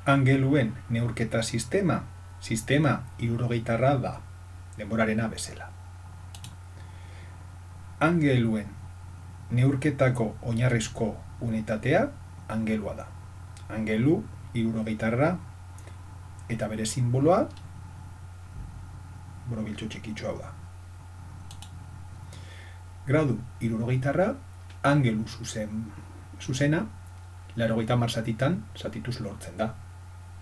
Angeluen neurketa sistema hirurogeitarra da, denborarena bezala. Angeluen neurketako oinarrizko unitatea angelua da. Angelu hirurogeitarra eta bere simboloa borobiltxo txikitxo hau da. Gradu hirurogeitarra angelu zuzena 80 zatitan zatituz lortzen da.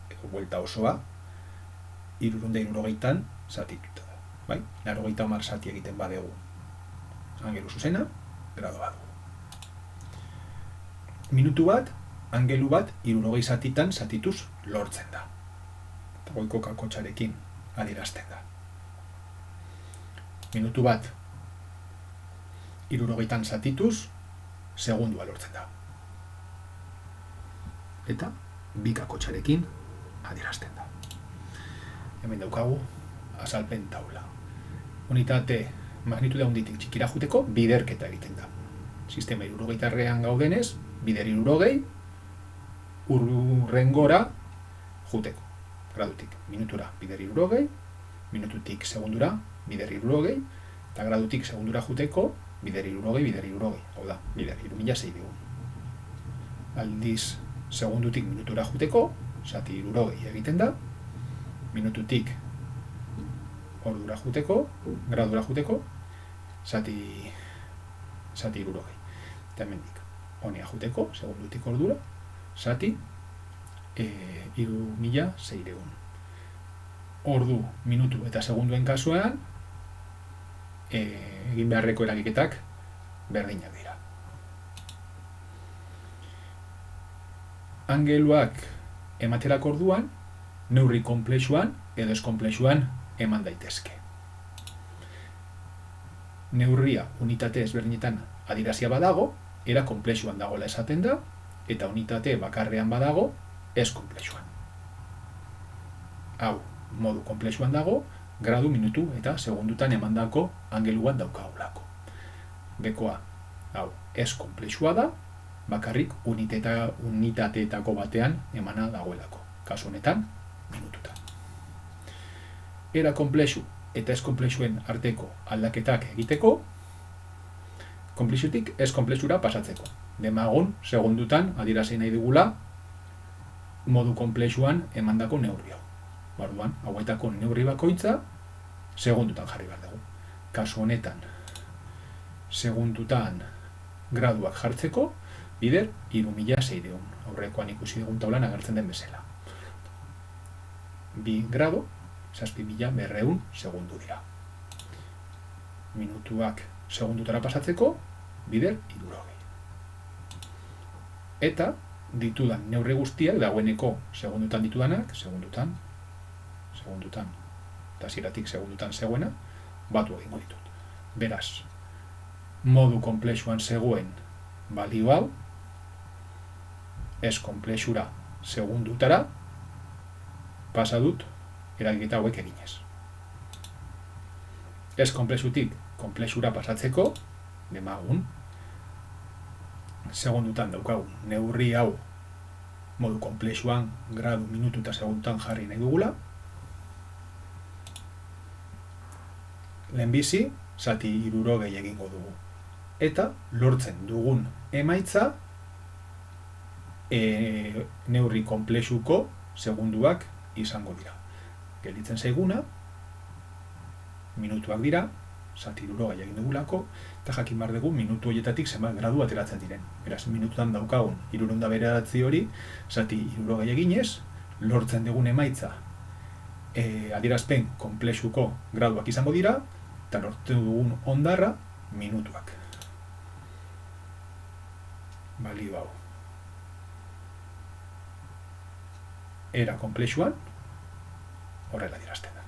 Edo buelta osoa 360 zatituta da. Bai? 80 zati egiten badegu angelu zuzena, gradoa du. Minutu bat, angelu bat 60 zatitan zatituz lortzen da. Eta goiko kakotxarekin adierazten da. Minutu bat 60 zatituz segundua lortzen da. Eta bi kakotxarekin adierazten da. Hemen daukagu azalpen taula. Unitate magnitude handitik txikira juteko biderketa egiten da. Sistema hirurogeitarrean gaudenez, bider 60 urrengora juteko. Gradutik minutura bider 60, minututik segundura bider 60, eta gradutik segundura juteko bider 60. Hau da, bider 3600. Aldiz, segundutik minutura juteko, zati 60 egiten da, minututik ordura juteko, gradura juteko, zati 60. Eta hemendik, honea juteko, segundutik ordura, zati 3600. Ordu, minutu eta segunduen kasuan, egin beharreko eragiketak berdinak dira. Angeluak ematerako orduan, neurri konplexuan edo ez konplexuan eman daitezke. Neurria unitate ezberdinetan adierazia badago, era konplexuan dagoela esaten da, eta unitate bakarrean badago, ez konplexuan. Hau, modu konplexuan dago, gradu, minutu eta segundutan emandako angeluan daukagulako. Bekoa, hau, ez konplexua da, bakarrik unitateetako batean emana dagoelako. Kasu honetan, minututan. Era konplexu eta ez konplexuen arteko aldaketak egiteko, konplexutik ez konplexura pasatzeko. Demagun, segundutan adierazi nahi dugula modu konplexuan emandako neurri hau. Orduan, hauetako neurri bakoitza segundutan jarri behar dugu. Kasu honetan, segundutan graduak jartzeko, bider 3600. Aurrekoan ikusi dugun taulan agertzen den bezala. 2 grado, 7200 segundu dira. Minutuak segundutara pasatzeko, bider 60. Eta ditudan neurri guztiak, dagoeneko segundutan ditudanak, segundutan, eta ziratik segundutan zegoena, batu egingo ditut. Beraz, modu konplexuan zegoen balio hau, ez konplexura segundutara, pasa dut eragiketa hauek eginez. Ez konplexutik konplexura pasatzeko, demagun, segundutan daukagun neurri hau modu konplexuan, gradu, minutu eta segundutan jarri nahi dugula. Lehenbizi, zati 60 egingo dugu. Eta lortzen dugun emaitza neurri konplexuko segunduak izango dira. Gelditzen zaiguna, minutuak dira, zati 60 egin dugulako, eta jakin behar dugu minutu horietatik zenbat gradu ateratzen diren. Beraz, minututan daukagun 309 hori, zati 60 eginez, lortzen dugun emaitza adierazpen konplexuko graduak izango dira, eta lortzen dugun ondarra minutuak. Balio hau. Era konplexuan, horrela adierazten da.